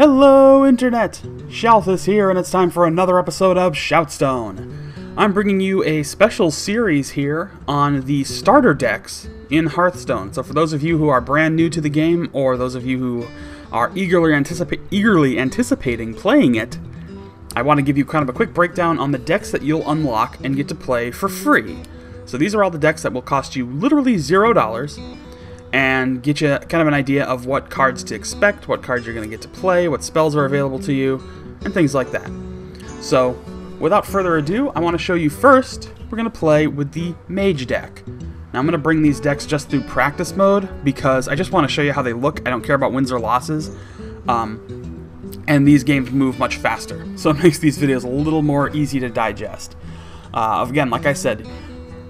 Hello Internet! Shalthis here, and it's time for another episode of ShoutStone. I'm bringing you a special series here on the starter decks in Hearthstone. So for those of you who are brand new to the game, or those of you who are eagerly anticipating playing it, I want to give you kind of a quick breakdown on the decks that you'll unlock and get to play for free. So these are all the decks that will cost you literally $0, and get you kind of an idea of what cards to expect, what cards you're going to get to play, what spells are available to you, and things like that. So, without further ado, I want to show you first, we're going to play with the Mage deck. Now I'm going to bring these decks just through practice mode, because I just want to show you how they look. I don't care about wins or losses, and these games move much faster, so it makes these videos a little more easy to digest. Again, like I said,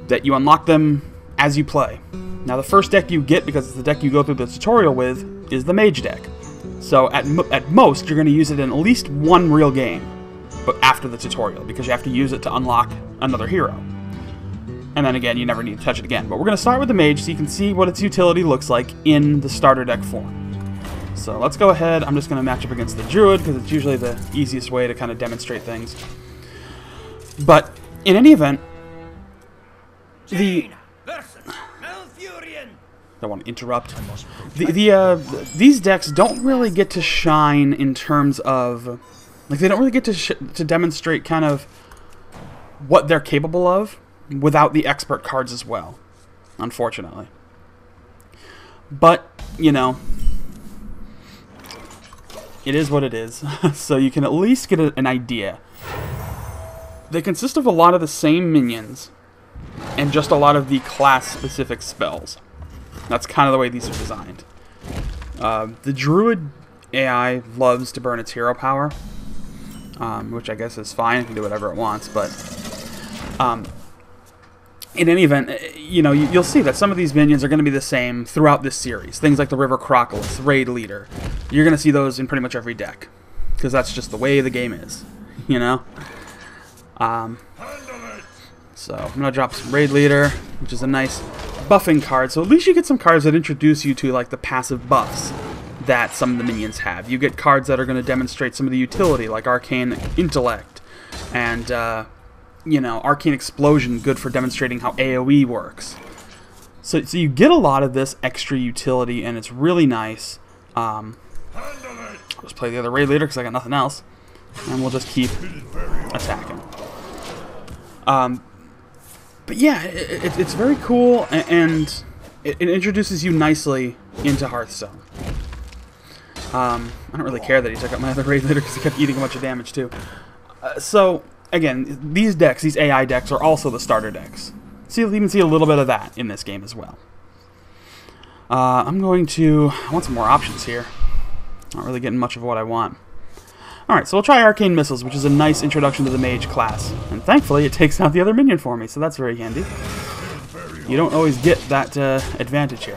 that you unlock them as you play. Now the first deck you get, because it's the deck you go through the tutorial with, is the Mage deck. So at most, you're going to use it in at least one real game, but after the tutorial, because you have to use it to unlock another hero. And then again, you never need to touch it again. But we're going to start with the Mage so you can see what its utility looks like in the starter deck form. So let's go ahead. I'm just going to match up against the Druid, because it's usually the easiest way to kind of demonstrate things. But in any event, Jaina versus Malfurion. I want to interrupt. These decks don't really get to shine in terms of, like, they don't really get to demonstrate kind of what they're capable of without the expert cards as well, unfortunately. But, you know, it is what it is. So you can at least get an idea. They consist of a lot of the same minions and just a lot of the class-specific spells. That's kind of the way these are designed. The Druid AI loves to burn its hero power, which I guess is fine. It can do whatever it wants, but in any event, you know, you'll see that some of these minions are going to be the same throughout this series. Things like the River Crocodile, Raid Leader. You're going to see those in pretty much every deck, because that's just the way the game is, you know? So I'm going to drop some Raid Leader, which is a nice buffing card. So at least you get some cards that introduce you to, like, the passive buffs that some of the minions have. You get cards that are going to demonstrate some of the utility, like Arcane Intellect and, you know, Arcane Explosion, good for demonstrating how AoE works. So you get a lot of this extra utility, and it's really nice. I'll just play the other Raid Leader because I got nothing else, and we'll just keep attacking. But yeah, it's very cool, and it introduces you nicely into Hearthstone. I don't really care that he took out my other Raid Leader because he kept eating a bunch of damage too. So, again, these decks, these AI decks, are also the starter decks. So you'll even see a little bit of that in this game as well. I want some more options here. Not really getting much of what I want. Alright, so we'll try Arcane Missiles, which is a nice introduction to the Mage class. And thankfully, it takes out the other minion for me, so that's very handy. You don't always get that advantage here.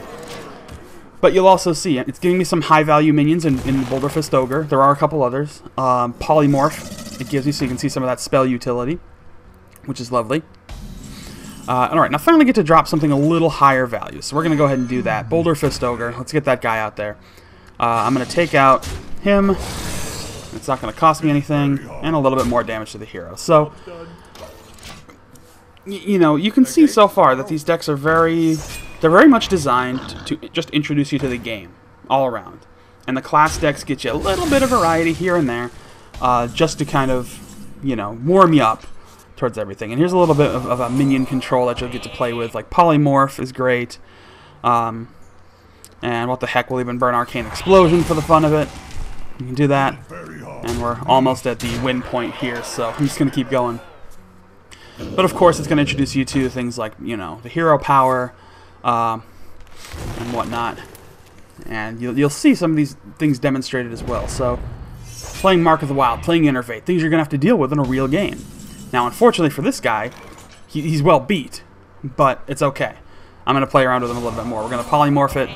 But you'll also see, it's giving me some high-value minions in Boulder Fist Ogre. There are a couple others. Polymorph, it gives me so you can see some of that spell utility, which is lovely. Alright, now finally get to drop something a little higher value, so we're going to go ahead and do that. Boulder Fist Ogre, let's get that guy out there. I'm going to take out him. It's not going to cost me anything, and a little bit more damage to the hero. So, you know, you can see so far that these decks are they're very much designed to just introduce you to the game, all around. And the class decks get you a little bit of variety here and there, just to kind of, you know, warm you up towards everything. And here's a little bit of a minion control that you'll get to play with, like Polymorph is great. And what the heck, we'll even burn Arcane Explosion for the fun of it. You can do that. And we're almost at the win point here, so I'm just going to keep going. But of course, it's going to introduce you to things like, you know, the hero power and whatnot. And you'll see some of these things demonstrated as well. So, playing Mark of the Wild, playing Innervate, things you're going to have to deal with in a real game. Now, unfortunately for this guy, he's well beat, but it's okay. I'm going to play around with him a little bit more. We're going to polymorph it,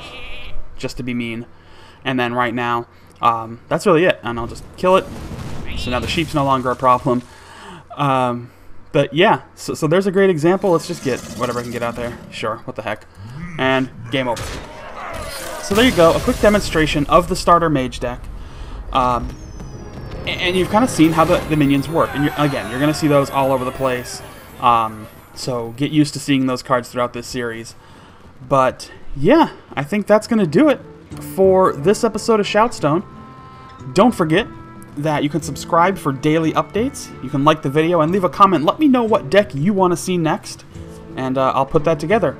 just to be mean. And then right now, that's really it, and I'll just kill it. So now the sheep's no longer a problem. But yeah, so there's a great example. Let's just get whatever I can get out there. Sure, what the heck. And game over. So there you go, a quick demonstration of the starter Mage deck. And you've kind of seen how the minions work. And again, you're going to see those all over the place. So get used to seeing those cards throughout this series. But yeah, I think that's going to do it for this episode of Shoutstone. Don't forget that you can subscribe for daily updates. You can like the video and leave a comment. Let me know what deck you want to see next, and I'll put that together.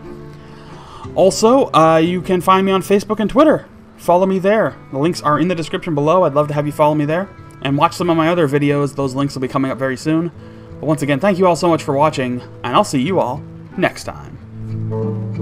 Also, you can find me on Facebook and Twitter. Follow me there. The links are in the description below. I'd love to have you follow me there. And watch some of my other videos. Those links will be coming up very soon. But once again, thank you all so much for watching, and I'll see you all next time.